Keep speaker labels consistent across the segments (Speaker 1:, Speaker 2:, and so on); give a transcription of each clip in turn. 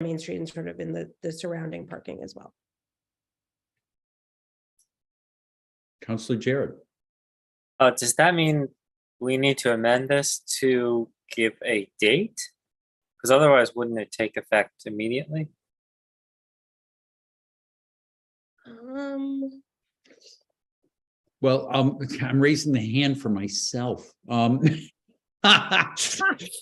Speaker 1: Main Street and sort of in the surrounding parking as well.
Speaker 2: Councilor Jarrett.
Speaker 3: Does that mean we need to amend this to give a date? Because otherwise, wouldn't it take effect immediately?
Speaker 2: Well, I'm raising the hand for myself.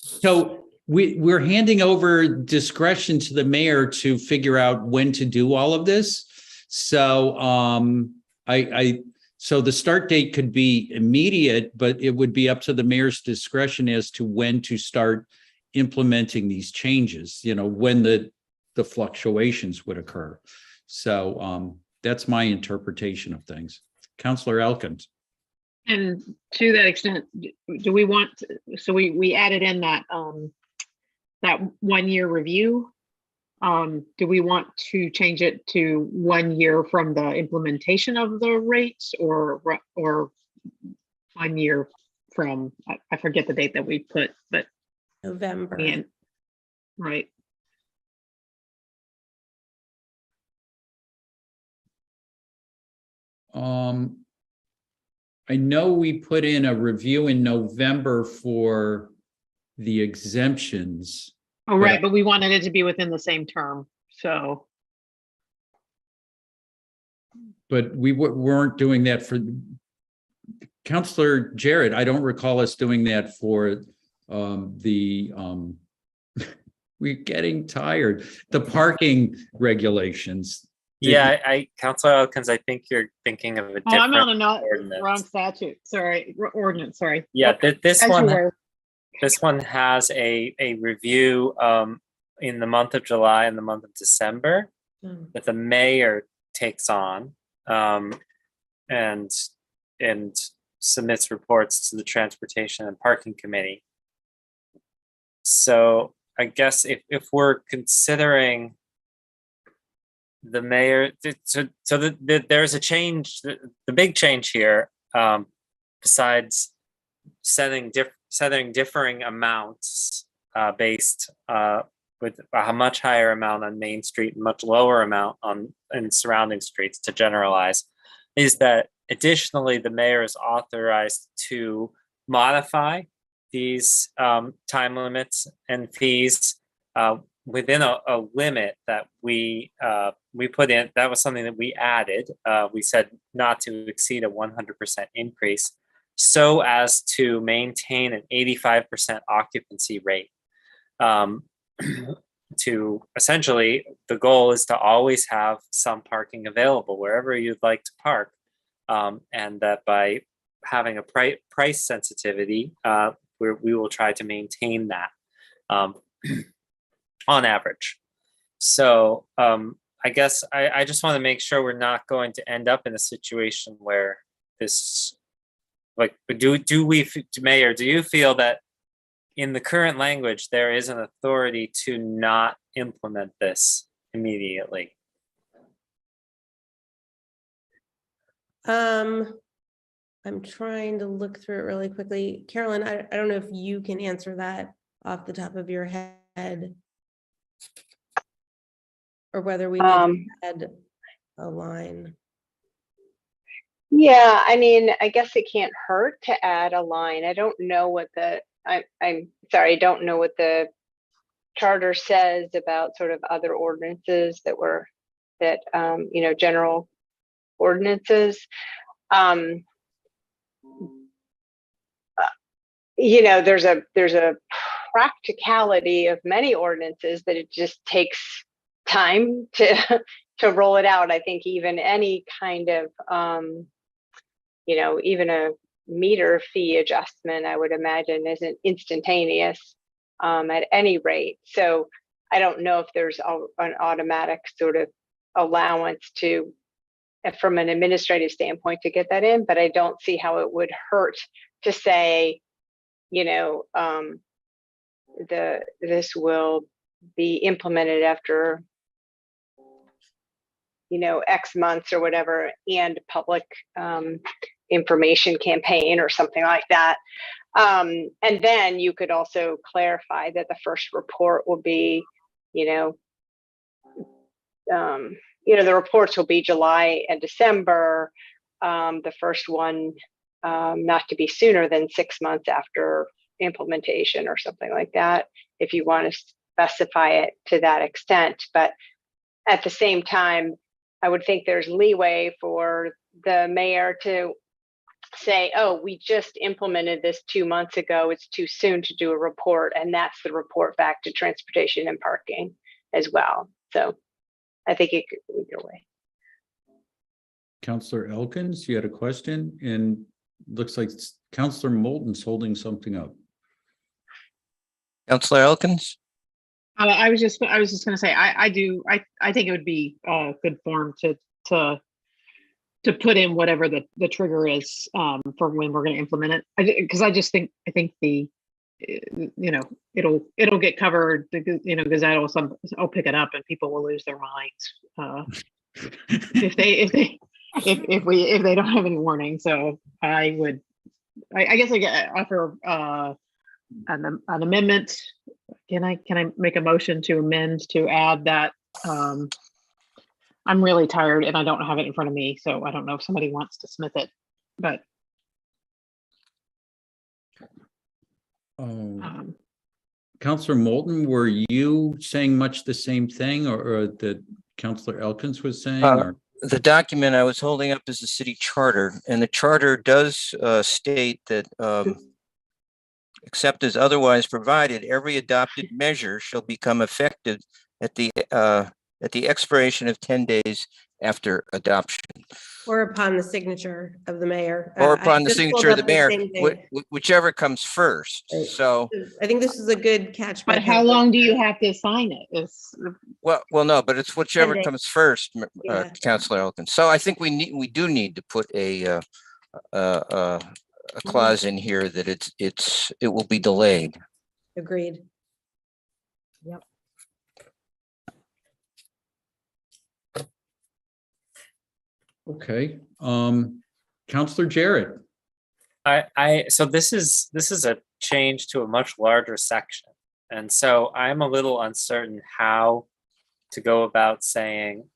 Speaker 2: So we're handing over discretion to the mayor to figure out when to do all of this. So so the start date could be immediate, but it would be up to the mayor's discretion as to when to start implementing these changes, you know, when the fluctuations would occur. So that's my interpretation of things. Councilor Elkins.
Speaker 4: And to that extent, do we want, so we added in that that 1 year review. Do we want to change it to 1 year from the implementation of the rates, or 1 year from, I forget the date that we put, but
Speaker 1: November.
Speaker 4: Right.
Speaker 2: I know we put in a review in November for the exemptions.
Speaker 4: Oh, right, but we wanted it to be within the same term, so.
Speaker 2: But we weren't doing that for Councilor Jarrett. I don't recall us doing that for we're getting tired. The parking regulations.
Speaker 3: Yeah, Councilor Elkins, I think you're thinking of a different.
Speaker 4: Oh, I'm on a
Speaker 3: ordinance.
Speaker 4: wrong statute. Sorry, ordinance. Sorry.
Speaker 3: Yeah, this
Speaker 4: As you
Speaker 3: one.
Speaker 4: were.
Speaker 3: This one has a review in the month of July and the month of December that the mayor takes on and submits reports to the Transportation and Parking Committee. So I guess if we're considering the mayor, there's a change. The big change here, besides setting differing amounts based with a much higher amount on Main Street and much lower amount in surrounding streets, to generalize, is that additionally the mayor is authorized to modify these time limits and fees within a limit that we put in. That was something that we added. We said not to exceed a 100% increase, so as to maintain an 85% occupancy rate. To essentially, the goal is to always have some parking available wherever you'd like to park, and that by having a price sensitivity, we will try to maintain that on average. So I guess I just want to make sure we're not going to end up in a situation where this, like, Mayor, do you feel that in the current language there is an authority to not implement this immediately?
Speaker 1: I'm trying to look through it really quickly. Carolyn, I don't know if you can answer that off the top of your head, or whether we need to add a line.
Speaker 5: Yeah, I mean, I guess it can't hurt to add a line. I don't know what I'm sorry, I don't know what the charter says about sort of other ordinances that you know, general ordinances. You know, there's a practicality of many ordinances that it just takes time to roll it out. I think even any kind of you know, even a meter fee adjustment, I would imagine, isn't instantaneous at any rate. So I don't know if there's an automatic sort of allowance to, from an administrative standpoint, to get that in, but I don't see how it would hurt to say, you know, this will be implemented after, you know, X months or whatever, and public information campaign or something like that. And then you could also clarify that the first report will be, you know, the reports will be July and December. The first one, not to be sooner than 6 months after implementation or something like that, if you want to specify it to that extent. But at the same time, I would think there's leeway for the mayor to say, oh, we just implemented this 2 months ago. It's too soon to do a report. And that's the report back to transportation and parking as well. So I think it could go either way.
Speaker 2: Counselor Elkins, you had a question, and looks like Counselor Moulton's holding something up.
Speaker 6: Counselor Elkins?
Speaker 4: I was just going to say, I think it would be good form to put in whatever the trigger is for when we're going to implement it. Because I think the, it'll get covered, Gazette will pick it up and people will lose their minds if they don't have any warning. So I guess I offer an amendment. Can I make a motion to amend to add that? I'm really tired and I don't have it in front of me, so I don't know if somebody wants to smith it, but
Speaker 2: Counselor Moulton, were you saying much the same thing, or that Counselor Elkins was saying? Or?
Speaker 6: The document I was holding up is the city charter, and the charter does state that except as otherwise provided, every adopted measure shall become effective at the expiration of 10 days after adoption.
Speaker 1: Or upon the signature of the mayor.
Speaker 6: Or
Speaker 1: I
Speaker 6: upon the
Speaker 1: just pulled
Speaker 6: signature of the
Speaker 1: up
Speaker 6: mayor,
Speaker 1: same thing.
Speaker 6: whichever comes first.
Speaker 1: Right.
Speaker 6: So,
Speaker 1: I think this is a good catch. by
Speaker 4: but how
Speaker 1: Pam.
Speaker 4: long do you have to sign it?
Speaker 6: well, no, but it's whichever
Speaker 1: days.
Speaker 6: comes first,
Speaker 1: Yeah.
Speaker 6: Councilor Elkins. So I think we do need to put a clause in here that it will be delayed.
Speaker 1: Agreed.
Speaker 2: Okay, Counselor Jarrett.
Speaker 3: So this is a change to a much larger section. And so I'm a little uncertain how to go about saying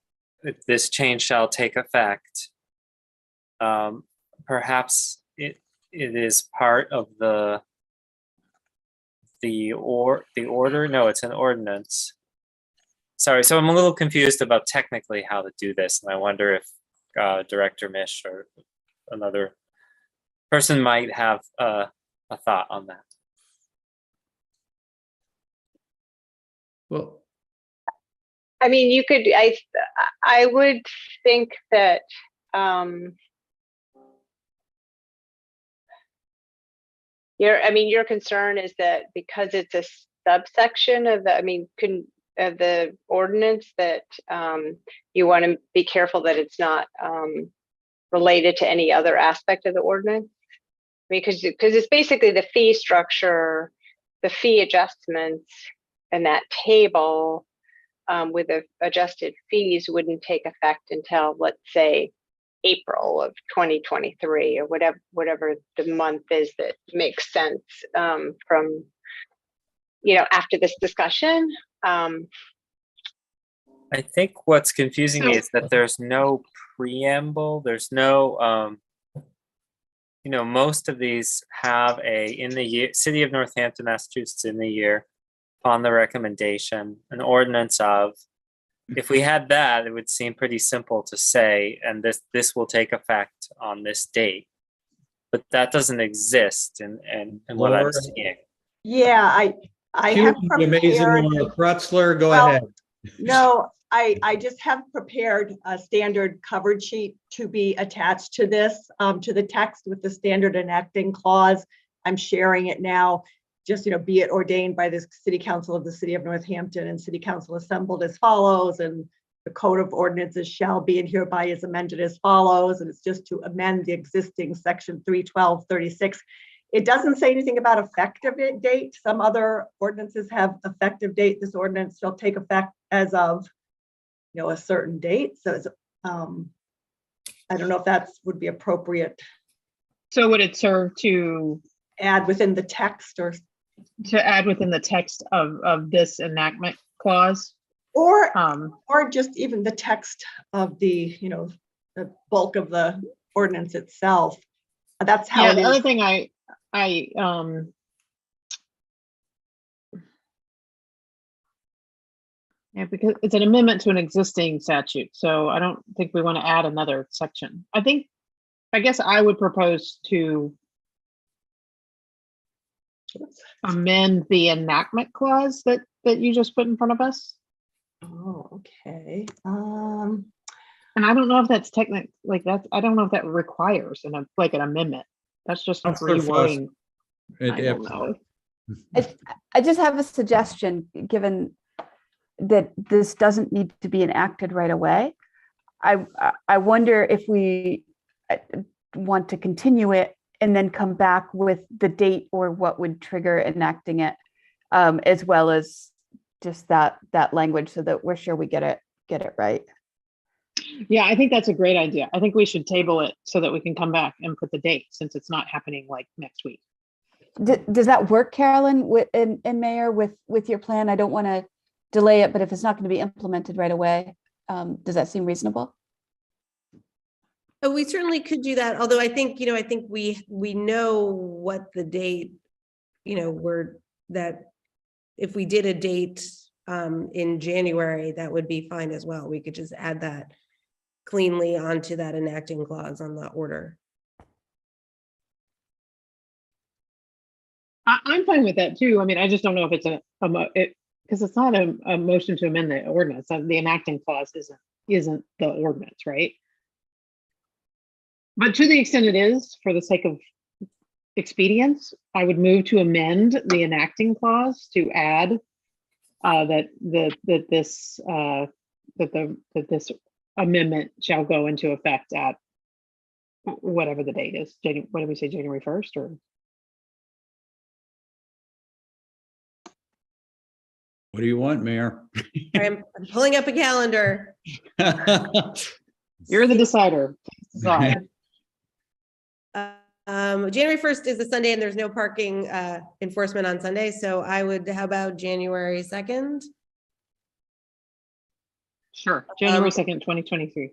Speaker 3: that this change shall take effect. Perhaps it is part of the order. No, it's an ordinance. Sorry, so I'm a little confused about technically how to do this, and I wonder if Director Mish or another person might have a thought on that.
Speaker 2: Well,
Speaker 5: I mean, you could, I would think that, your concern is that because it's a subsection of the ordinance, that you want to be careful that it's not related to any other aspect of the ordinance. Because it's basically the fee structure, the fee adjustments, and that table with the adjusted fees wouldn't take effect until, let's say, April of 2023 or whatever the month is that makes sense from after this discussion.
Speaker 3: I think what's confusing me is that there's no preamble. There's no, most of these have in the year, City of Northampton, Massachusetts, in the year, upon the recommendation, an ordinance of. If we had that, it would seem pretty simple to say, and this will take effect on this date. But that doesn't exist in what I'm
Speaker 2: Laura?
Speaker 3: seeing.
Speaker 7: Yeah, I have
Speaker 2: the amazing
Speaker 7: prepared.
Speaker 2: Laura Krutzler, go
Speaker 7: Well,
Speaker 2: ahead.
Speaker 7: No, I just have prepared a standard cover sheet to be attached to this, to the text with the standard enacting clause. I'm sharing it now. Just, be it ordained by the City Council of the City of Northampton and City Council assembled as follows, and the Code of Ordinances shall be and hereby is amended as follows, and it's just to amend the existing section 312-36. It doesn't say anything about effective date. Some other ordinances have effective date. This ordinance shall take effect as of, a certain date. So I don't know if that would be appropriate.
Speaker 4: So would it serve to
Speaker 7: Add within the text or
Speaker 4: add within the text of this enactment clause?
Speaker 7: Or just even the text of the, the bulk of the ordinance itself. That's how
Speaker 4: Yeah,
Speaker 7: it
Speaker 4: the other
Speaker 7: is.
Speaker 4: thing yeah, because it's an amendment to an existing statute, so I don't think we want to add another section. I guess I would propose to amend the enactment clause that you just put in front of us.
Speaker 7: Oh, okay.
Speaker 4: And I don't know if that's I don't know if that requires an amendment. That's just
Speaker 2: Counselor Foss.
Speaker 4: rewording.
Speaker 2: It-
Speaker 4: I don't know.
Speaker 8: I just have a suggestion, given that this doesn't need to be enacted right away. I wonder if we want to continue it and then come back with the date or what would trigger enacting it, as well as just that language, so that we're sure we get it right.
Speaker 4: Yeah, I think that's a great idea. I think we should table it so that we can come back and put the date, since it's not happening like next week.
Speaker 8: Does that work, Carolyn, and Mayor, with your plan? I don't want to delay it, but if it's not going to be implemented right away, does that seem reasonable?
Speaker 1: Oh, we certainly could do that, although I think we know what the date, that if we did a date in January, that would be fine as well. We could just add that cleanly onto that enacting clause on the order.
Speaker 4: I'm fine with that too. I mean, I just don't know if it's because it's not a motion to amend the ordinance. The enacting clause isn't the ordinance, right? But to the extent it is, for the sake of expedience, I would move to amend the enacting clause to add that this amendment shall go into effect at whatever the date is. What did we say, January 1st or?
Speaker 2: What do you want, Mayor?
Speaker 1: I'm pulling up a calendar.
Speaker 4: You're the decider. Decide.
Speaker 1: January 1st is a Sunday and there's no parking enforcement on Sunday. So how about January 2nd?
Speaker 4: Sure, January 2nd, 2023.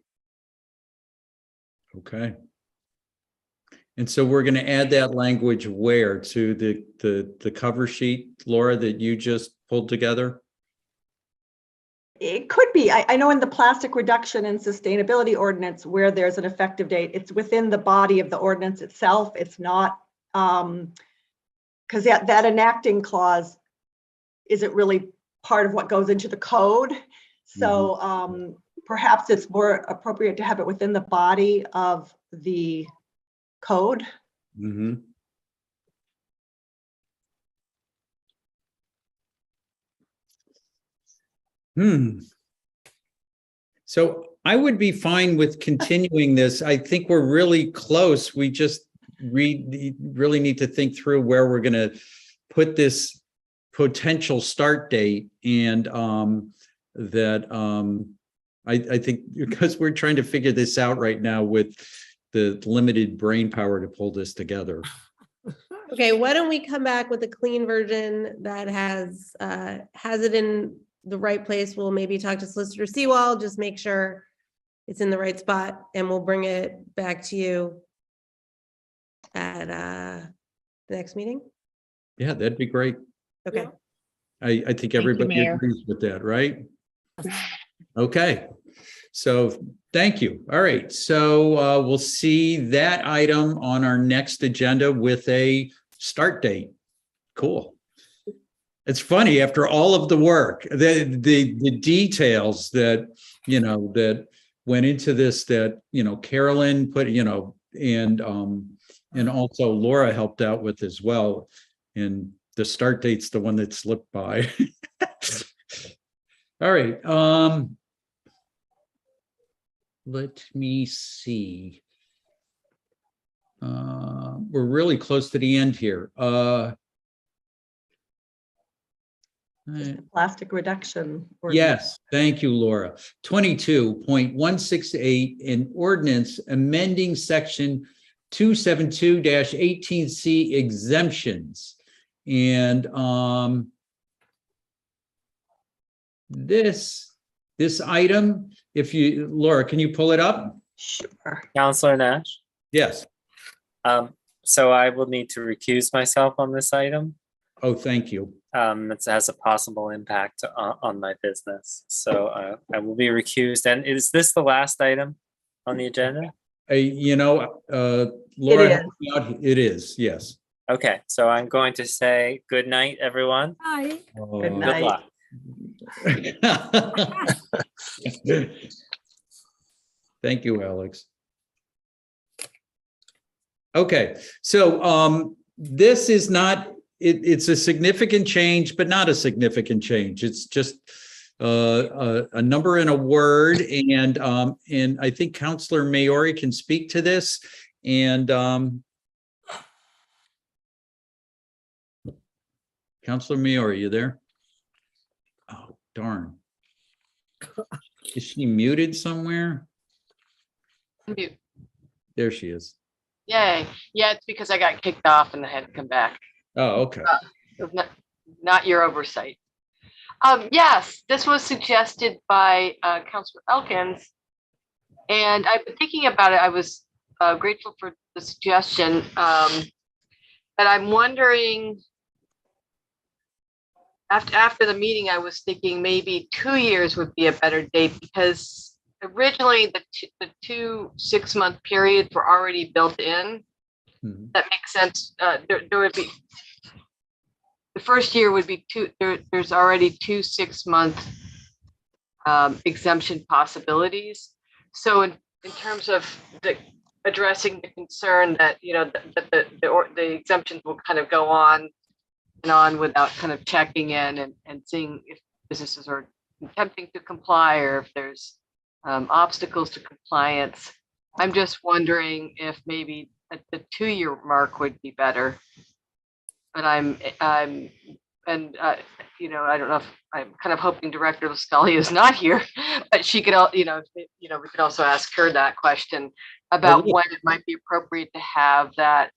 Speaker 2: Okay. And so we're going to add that language where? To the cover sheet, Laura, that you just pulled together?
Speaker 7: It could be. I know in the plastic reduction and sustainability ordinance where there's an effective date, it's within the body of the ordinance itself. It's not, because that enacting clause isn't really part of what goes into the code. So perhaps it's more appropriate to have it within the body of the code.
Speaker 2: Mm-hmm. So I would be fine with continuing this. I think we're really close. We just really need to think through where we're going to put this potential start date, and I think because we're trying to figure this out right now with the limited brain power to pull this together.
Speaker 1: Okay, why don't we come back with a clean version that has it in the right place? We'll maybe talk to Solicitor Seawall, just make sure it's in the right spot, and we'll bring it back to you at the next meeting.
Speaker 2: Yeah, that'd be great.
Speaker 1: Okay.
Speaker 2: I think everybody
Speaker 4: Mayor.
Speaker 2: agrees with that, right? Okay, so thank you. All right, so we'll see that item on our next agenda with a start date. Cool. It's funny, after all of the work, the details that that went into this, that Carolyn put, and also Laura helped out with as well. And the start date's the one that slipped by. All right. Let me see. We're really close to the end here.
Speaker 7: Just the plastic reduction. ordinance.
Speaker 2: Yes, thank you, Laura. 22.168, an ordinance amending section 272-18C exemptions. And this This item, if you, Laura, can you pull it up?
Speaker 7: Sure.
Speaker 3: Counselor Nash.
Speaker 2: Yes.
Speaker 3: So I will need to recuse myself on this item.
Speaker 2: Oh, thank you.
Speaker 3: It has a possible impact on my business. So I will be recused. And is this the last item on the agenda?
Speaker 2: Laura,
Speaker 7: is.
Speaker 2: help me out. It is, yes.
Speaker 3: Okay, so I'm going to say good night, everyone.
Speaker 1: Hi.
Speaker 7: Good
Speaker 3: Good
Speaker 7: night.
Speaker 3: luck.
Speaker 2: Thank you, Alex. Okay, so this is not, it's a significant change, but not a significant change. It's just a number and a word, and I think Counselor Maori can speak to this. And Counselor Maori, you there? Oh, darn. Is she muted somewhere?
Speaker 9: Mute.
Speaker 2: There she is.
Speaker 9: Yay. Yeah, it's because I got kicked off and I had to come back.
Speaker 2: Oh, okay.
Speaker 9: It was not your oversight. Yes, this was suggested by Councilor Elkins. And I've been thinking about it. I was grateful for the suggestion. But I'm wondering, after the meeting, I was thinking maybe 2 years would be a better date, because originally the 2 6-month periods were already built in.
Speaker 2: Mhm.
Speaker 9: That makes sense. There would be, the first year would be there's already 2 6-month exemption possibilities. So in terms of addressing the concern that, the exemptions will kind of go on and on without kind of checking in and seeing if businesses are attempting to comply or if there's obstacles to compliance. I'm just wondering if maybe the 2-year mark would be better. But I don't know if I'm kind of hoping Director Lascalia is not here, but she could, we could also ask her that question about when it might be appropriate to have that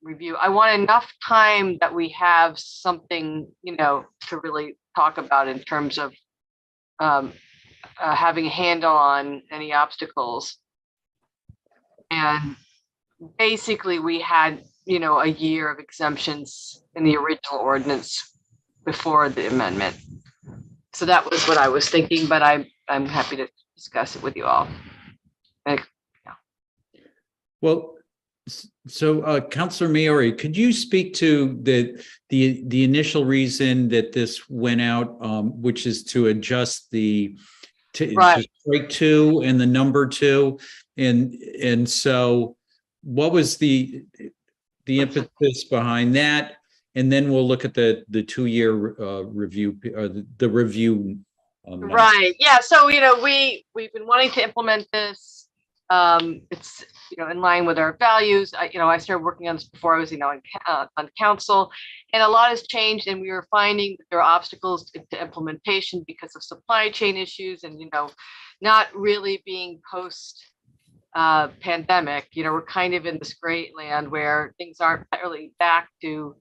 Speaker 9: review. I want enough time that we have something, to really talk about in terms of having a handle on any obstacles. And basically we had, a year of exemptions in the original ordinance before the amendment. So that was what I was thinking, but I'm happy to discuss it with you all.
Speaker 2: Well, so Counselor Maori, could you speak to the initial reason that this went out, which is to adjust to strike 2 and the number 2, and so what was the impetus behind that? And then we'll look at the 2-year review, or the review.
Speaker 9: Right. Yeah. So we've been wanting to implement this. It's in line with our values. I started working on this before I was on council, and a lot has changed. And we were finding that there are obstacles to implementation because of supply chain issues, and not really being post pandemic. We're kind of in this great land where things aren't really back to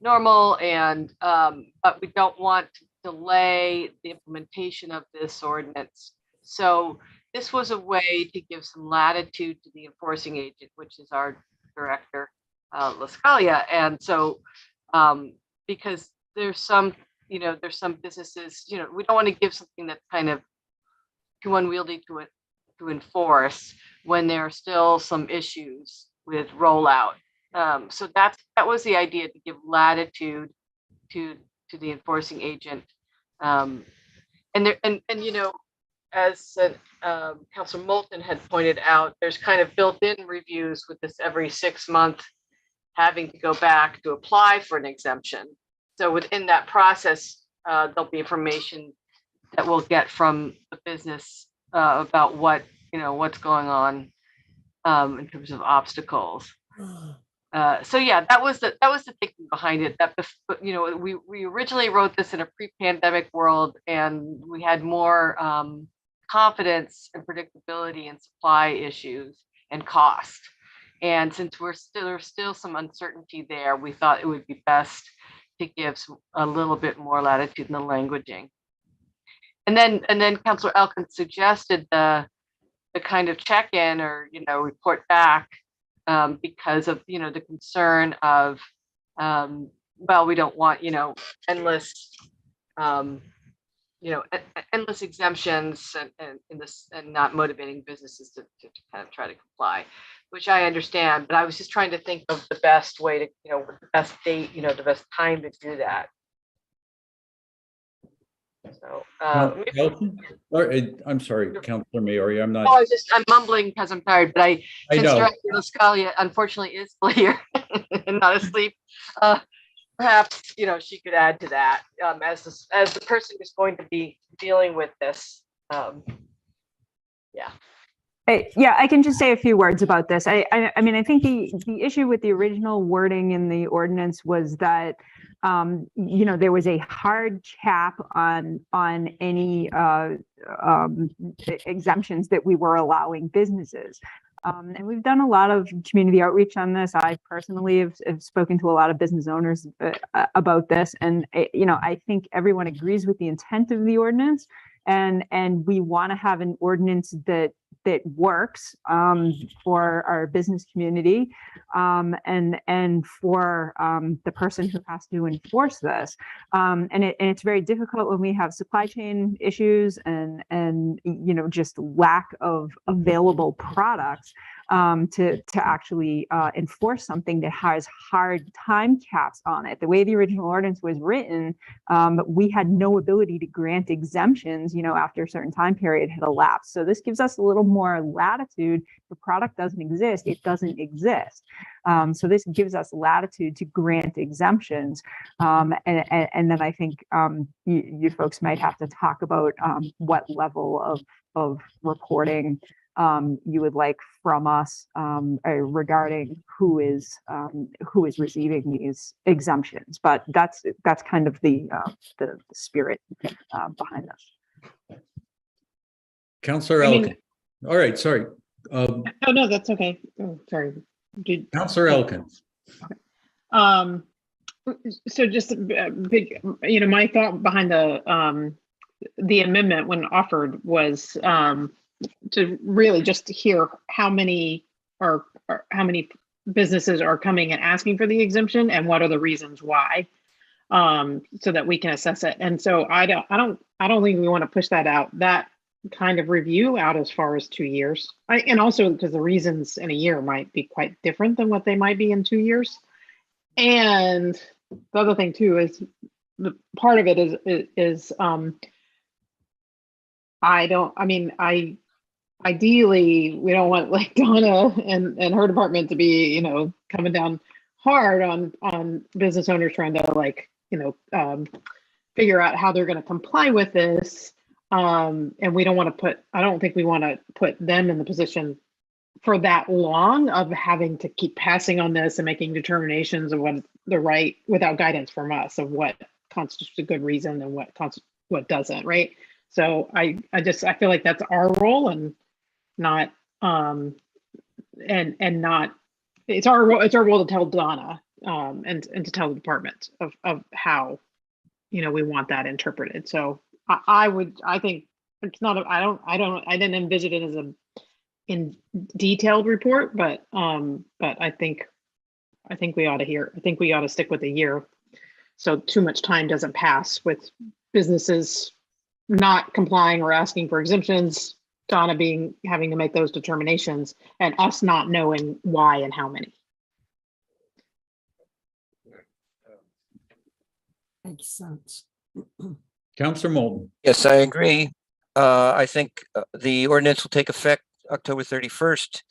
Speaker 9: normal, and but we don't want to delay the implementation of this ordinance. So this was a way to give some latitude to the enforcing agent, which is our director, Lascalia. And so because there's some businesses, we don't want to give something that's kind of too unwieldy to enforce when there are still some issues with rollout. So that was the idea, to give latitude to the enforcing agent. As Councilor Moulton had pointed out, there's kind of built-in reviews with this every 6 months having to go back to apply for an exemption. So within that process, there'll be information that we'll get from the business about what's going on in terms of obstacles. So yeah, that was the thinking behind it. That we originally wrote this in a pre-pandemic world, and we had more confidence and predictability in supply issues and cost. And since there's still some uncertainty there, we thought it would be best to give a little bit more latitude in the languaging. And then Counselor Elkins suggested the kind of check-in or, report back because of, the concern of, well, we don't want, endless, endless exemptions and not motivating businesses to kind of try to comply, which I understand, but I was just trying to think of the best way to, the best date, the best time to do that. So,
Speaker 2: Elton? I'm sorry, Councilor Maori, I'm
Speaker 9: oh,
Speaker 2: not,
Speaker 9: I'm mumbling because I'm tired, but
Speaker 2: I
Speaker 9: since
Speaker 2: know.
Speaker 9: Director Lascalia unfortunately is still here and not asleep, perhaps, she could add to that as the person who's going to be dealing with this. Yeah.
Speaker 10: Yeah, I can just say a few words about this. I mean, I think the issue with the original wording in the ordinance was that, there was a hard cap on any exemptions that we were allowing businesses. And we've done a lot of community outreach on this. I personally have spoken to a lot of business owners about this. And, I think everyone agrees with the intent of the ordinance. And we want to have an ordinance that works for our business community and for the person who has to enforce this. And it's very difficult when we have supply chain issues and just lack of available products to actually enforce something that has hard time caps on it. The way the original ordinance was written, we had no ability to grant exemptions, after a certain time period had elapsed. So this gives us a little more latitude. If the product doesn't exist, it doesn't exist. So this gives us latitude to grant exemptions. And then I think you folks might have to talk about what level of reporting you would like from us regarding who is receiving these exemptions. But that's kind of the spirit behind this.
Speaker 2: Councilor
Speaker 4: I mean-
Speaker 2: Elkins. All right, sorry.
Speaker 4: Oh, no, that's okay. Oh, sorry.
Speaker 2: Councilor Elkins.
Speaker 4: So just a big, my thought behind the amendment when offered was to really just hear how many businesses are coming and asking for the exemption and what are the reasons why, so that we can assess it. And so I don't think we want to push that kind of review out as far as 2 years. And also because the reasons in a year might be quite different than what they might be in 2 years. And the other thing too is the part of it is ideally we don't want like Donna and her department to be, coming down hard on business owners trying to figure out how they're going to comply with this. And we don't want to I don't think we want to put them in the position for that long of having to keep passing on this and making determinations of what the right without guidance from us of what constitutes a good reason and what doesn't, right? So I feel like that's our role and not not it's our role to tell Donna and to tell the department of how we want that interpreted. So I think it's not I didn't envision it as in detailed report, but I think we ought to stick with a year so too much time doesn't pass with businesses not complying or asking for exemptions, Donna having to make those determinations and us not knowing why and how many.
Speaker 11: Makes sense.
Speaker 2: Councilor Moulton.
Speaker 6: Yes, I agree. I think the ordinance will take effect October 31st.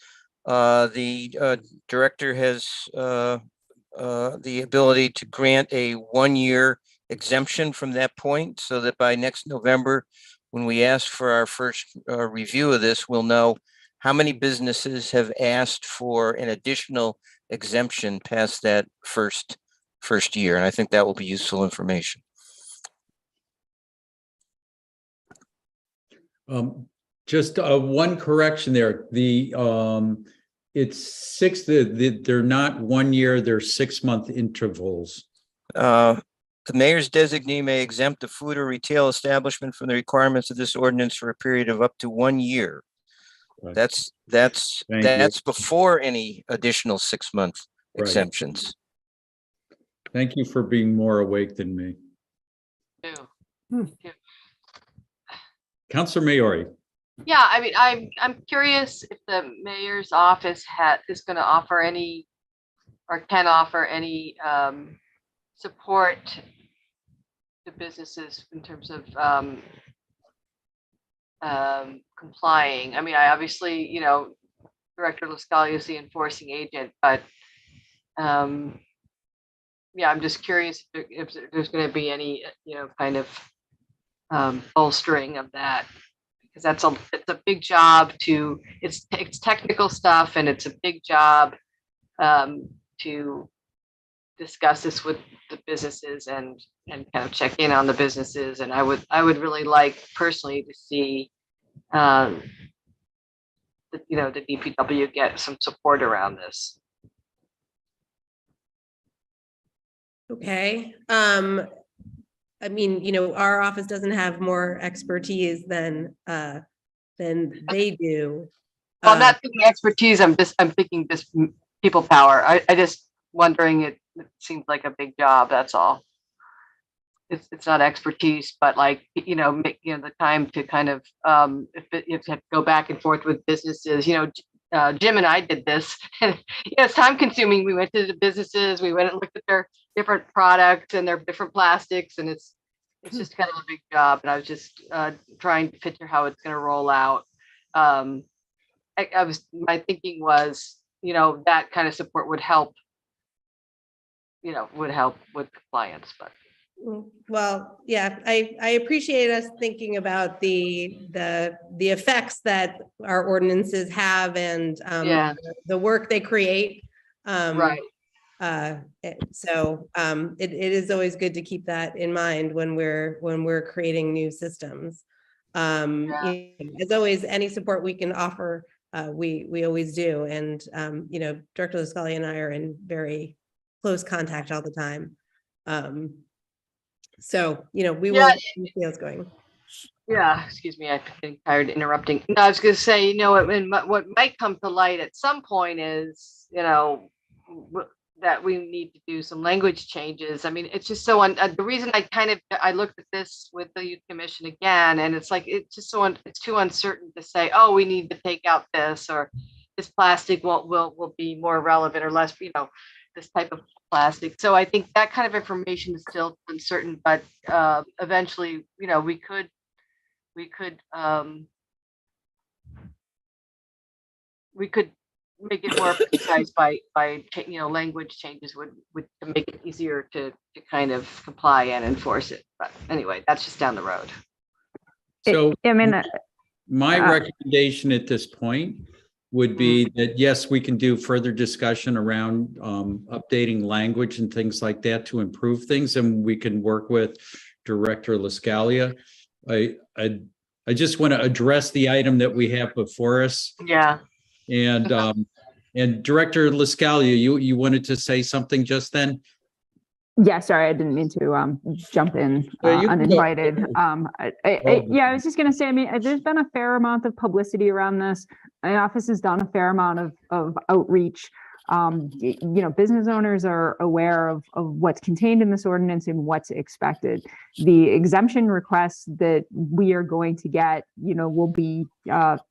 Speaker 6: The director has the ability to grant a 1-year exemption from that point so that by next November, when we ask for our first review of this, we'll know how many businesses have asked for an additional exemption past that first year. And I think that will be useful information.
Speaker 2: Just one correction there. It's they're not 1 year, they're 6-month intervals.
Speaker 6: The mayor's designee may exempt a food or retail establishment from the requirements of this ordinance for a period of up to 1 year.
Speaker 2: Right.
Speaker 6: That's
Speaker 2: Thank you.
Speaker 6: before any additional 6-month
Speaker 2: Right.
Speaker 6: exemptions.
Speaker 2: Thank you for being more awake than me.
Speaker 9: Ew.
Speaker 2: Counselor Maori.
Speaker 9: Yeah, I mean, I'm curious if the mayor's office is going to offer any or can offer any support to businesses in terms of complying. I mean, I obviously, you know, Director Lascalia is the enforcing agent, but yeah, I'm just curious if there's going to be any, you know, kind of bolstering of that, because it's a big job to, it's technical stuff, and it's a big job to discuss this with the businesses and kind of check in on the businesses. And I would really like personally to see the DPW get some support around this.
Speaker 1: Okay. I mean, you know, our office doesn't have more expertise than they do.
Speaker 9: Well, I'm not thinking expertise. I'm thinking just people power. I just wondering, it seems like a big job. That's all. It's not expertise, but like, you know, the time to kind of if you have to go back and forth with businesses, you know, Jim and I did this. And it's time consuming. We went to the businesses, we went and looked at their different products and their different plastics, and it's just kind of a big job. And I was just trying to picture how it's going to roll out. My thinking was, you know, that kind of support would help, you know, with compliance. But
Speaker 1: Well, yeah, I appreciate us thinking about the effects that our ordinances have and
Speaker 9: Yeah.
Speaker 1: the work they create.
Speaker 9: Right.
Speaker 1: So it is always good to keep that in mind when we're creating new systems. As always, any support we can offer, we always do. And you know, Director Lascalia and I are in very close contact all the time. So, you know, we will see how it's going.
Speaker 9: Yeah, excuse me, I'm getting tired of interrupting. No, I was going to say, you know, what might come to light at some point is, you know, that we need to do some language changes. I mean, it's just so the reason I looked at this with the Youth Commission again, and it's like, it's just it's too uncertain to say, oh, we need to take out this, or this plastic will be more relevant or less, you know, this type of plastic. So I think that kind of information is still uncertain, but eventually, you know, we could make it more precise by you know, language changes would to make it easier to kind of comply and enforce it. But anyway, that's just down the road.
Speaker 2: So
Speaker 10: I mean,
Speaker 2: my recommendation at this point would be that, yes, we can do further discussion around updating language and things like that to improve things, and we can work with Director Lascalia. I just want to address the item that we have before us.
Speaker 9: Yeah.
Speaker 2: And Director Lascalia, you wanted to say something just then?
Speaker 10: yeah, sorry, I didn't mean to jump in
Speaker 2: Yeah, you can go.
Speaker 10: uninvited. Yeah, I was just gonna say, I mean, there's been a fair amount of publicity around this. My office has done a fair amount of outreach. You know, business owners are aware of what's contained in this ordinance and what's expected. The exemption requests that we are going to get, you know, will be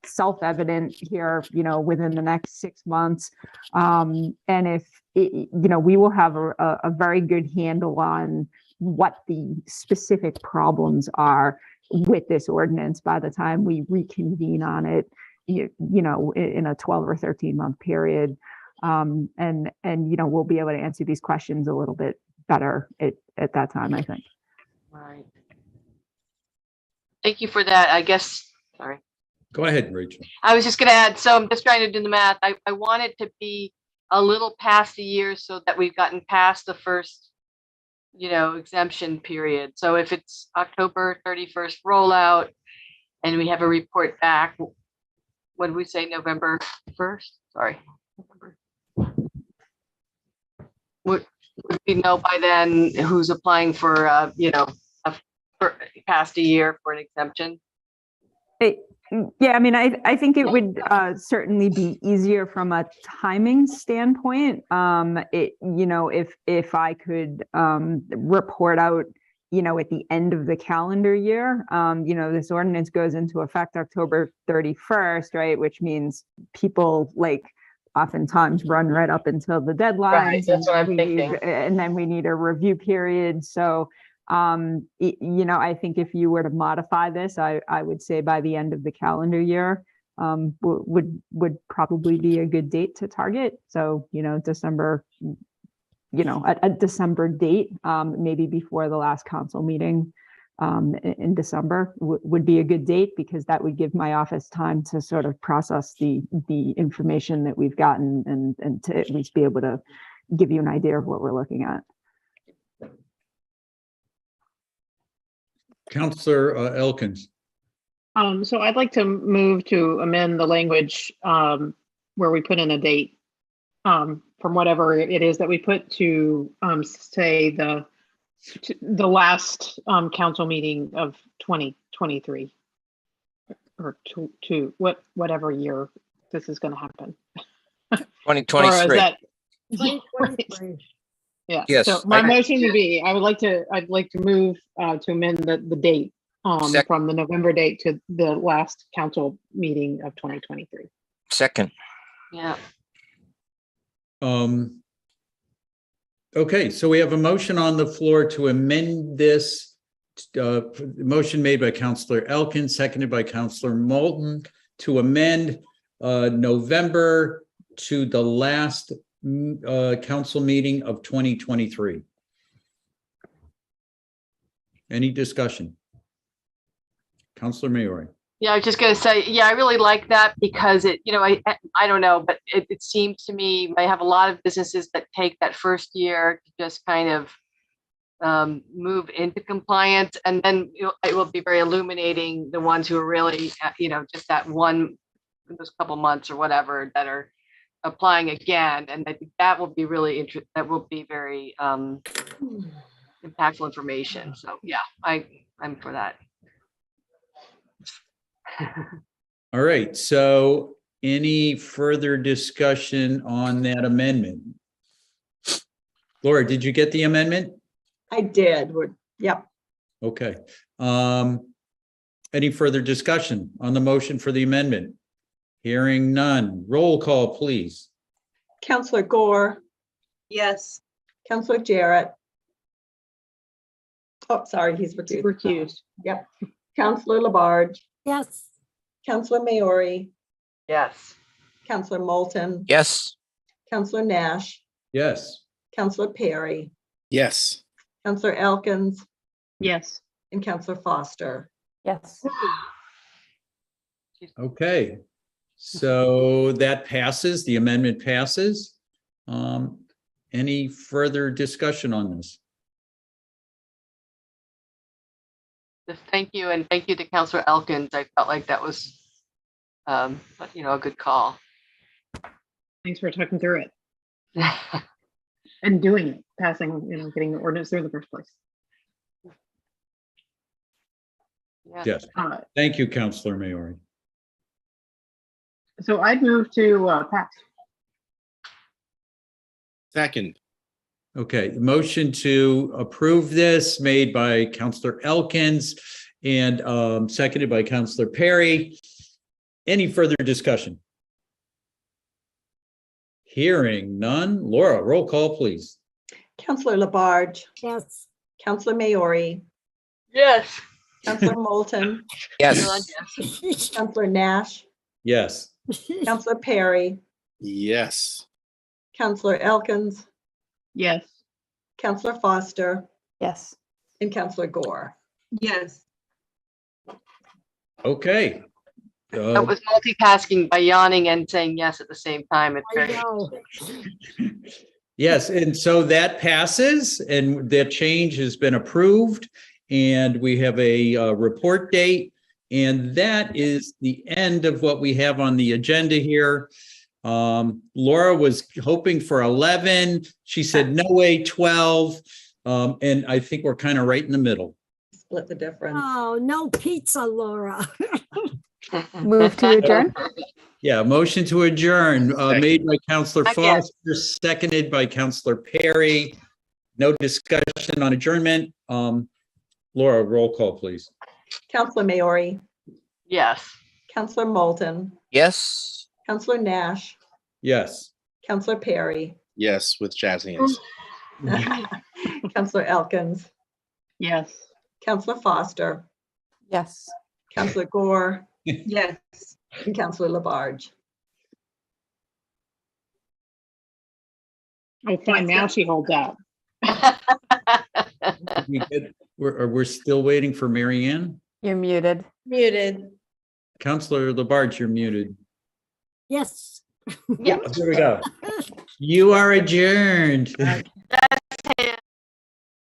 Speaker 10: self-evident here, you know, within the next 6 months. And if, you know, we will have a very good handle on what the specific problems are with this ordinance by the time we reconvene on it, you know, in a 12 or 13 month period. And you know, we'll be able to answer these questions a little bit better at that time, I think.
Speaker 9: Right. Thank you for that. I guess, sorry.
Speaker 2: Go ahead, Rachel.
Speaker 9: I was just going to add, so I'm just trying to do the math. I want it to be a little past a year so that we've gotten past the first, you know, exemption period. So if it's October 31st rollout and we have a report back, what did we say, November 1st? Sorry. What, would we know by then who's applying for, for past a year for an exemption?
Speaker 10: Yeah, I mean, I think it would certainly be easier from a timing standpoint. If I could report out, at the end of the calendar year, this ordinance goes into effect October 31st, right? Which means people oftentimes run right up until the deadlines.
Speaker 9: That's what I'm
Speaker 10: and
Speaker 9: thinking.
Speaker 10: And then we need a review period. So I think if you were to modify this, I would say by the end of the calendar year would probably be a good date to target. So, December, a December date, maybe before the last council meeting in December would be a good date, because that would give my office time to sort of process the information that we've gotten and to at least be able to give you an idea of what we're looking at.
Speaker 2: Counselor Elkins.
Speaker 4: So I'd like to move to amend the language where we put in a date from whatever it is that we put to say the last council meeting of 2023 or to whatever year this is going to happen.
Speaker 6: 2023.
Speaker 4: Yeah.
Speaker 6: Yes,
Speaker 4: So my
Speaker 6: I-
Speaker 4: motion would be, I'd like to move to amend the date
Speaker 6: Sec-
Speaker 4: from the November date to the last council meeting of 2023.
Speaker 6: Second.
Speaker 9: Yeah.
Speaker 2: Okay, so we have a motion on the floor to amend this. Motion made by Counselor Elkins, seconded by Counselor Moulton, to amend November to the last council meeting of 2023. Any discussion? Counselor Maori.
Speaker 9: Yeah, I was just gonna say, yeah, I really like that because it, I don't know, but it seems to me, I have a lot of businesses that take that first year to just kind of move into compliance, and then it will be very illuminating the ones who are really, just those couple months or whatever that are applying again, and I think that will be really interesting. That will be very impactful information. So yeah, I'm for that.
Speaker 2: All right, so any further discussion on that amendment? Laura, did you get the amendment?
Speaker 7: I did. Yep.
Speaker 2: Okay. Any further discussion on the motion for the amendment? Hearing none. Roll call, please.
Speaker 7: Counselor Gore,
Speaker 1: Yes.
Speaker 7: Counselor Jarrett. Oh, sorry, he's recused.
Speaker 4: Recused.
Speaker 7: Yep. Counselor Labarge,
Speaker 11: Yes.
Speaker 7: Counselor Maori,
Speaker 9: Yes.
Speaker 7: Counselor Moulton,
Speaker 6: Yes.
Speaker 7: Counselor Nash,
Speaker 2: Yes.
Speaker 7: Counselor Perry,
Speaker 12: Yes.
Speaker 7: Counselor Elkins,
Speaker 4: Yes.
Speaker 7: and Counselor Foster.
Speaker 8: Yes.
Speaker 2: Okay. So that passes, the amendment passes. Any further discussion on this?
Speaker 9: Just thank you, and thank you to Councilor Elkins. I felt like that was, a good call.
Speaker 4: Thanks for talking through it and doing it, passing, getting the ordinance through in the first place.
Speaker 9: Yeah.
Speaker 2: Yes. Thank you, Counselor Maori.
Speaker 4: So I'd move to pass.
Speaker 12: Second.
Speaker 2: Okay, motion to approve this made by Counselor Elkins and seconded by Counselor Perry. Any further discussion? Hearing none. Laura, roll call, please.
Speaker 7: Counselor Labarge,
Speaker 11: Yes.
Speaker 7: Counselor Maori,
Speaker 9: Yes.
Speaker 7: Counselor Moulton,
Speaker 6: Yes.
Speaker 7: Counselor Nash,
Speaker 2: Yes.
Speaker 7: Counselor Perry,
Speaker 12: Yes.
Speaker 7: Counselor Elkins,
Speaker 4: Yes.
Speaker 7: Counselor Foster,
Speaker 8: Yes.
Speaker 7: and Counselor Gore.
Speaker 1: Yes.
Speaker 2: Okay.
Speaker 9: That was multitasking by yawning and saying yes at the same time. It's
Speaker 11: I
Speaker 9: very,
Speaker 11: know.
Speaker 2: Yes, and so that passes and that change has been approved and we have a report date. And that is the end of what we have on the agenda here. Laura was hoping for 11. She said, no way, 12. And I think we're kind of right in the middle.
Speaker 7: Split the difference.
Speaker 11: Oh, no pizza, Laura.
Speaker 8: Move to adjourn?
Speaker 2: Yeah, motion to adjourn, made by Counselor
Speaker 9: Second.
Speaker 2: Foster, seconded by Counselor Perry. No discussion on adjournment. Laura, roll call, please.
Speaker 7: Counselor Maori,
Speaker 9: Yes.
Speaker 7: Counselor Moulton,
Speaker 6: Yes.
Speaker 7: Counselor Nash,
Speaker 2: Yes.
Speaker 7: Counselor Perry,
Speaker 12: Yes, with jazz hands.
Speaker 7: Counselor Elkins,
Speaker 4: Yes.
Speaker 7: Counselor Foster,
Speaker 8: Yes.
Speaker 7: Counselor Gore. Yes. And Counselor Labarge.
Speaker 4: Oh, fine, now she holds out.
Speaker 2: We're still waiting for Mary Ann.
Speaker 8: You're muted.
Speaker 1: Muted.
Speaker 2: Counselor Labarge, you're muted.
Speaker 11: Yes.
Speaker 9: Yeah.
Speaker 2: Here we go. You are adjourned.
Speaker 9: That's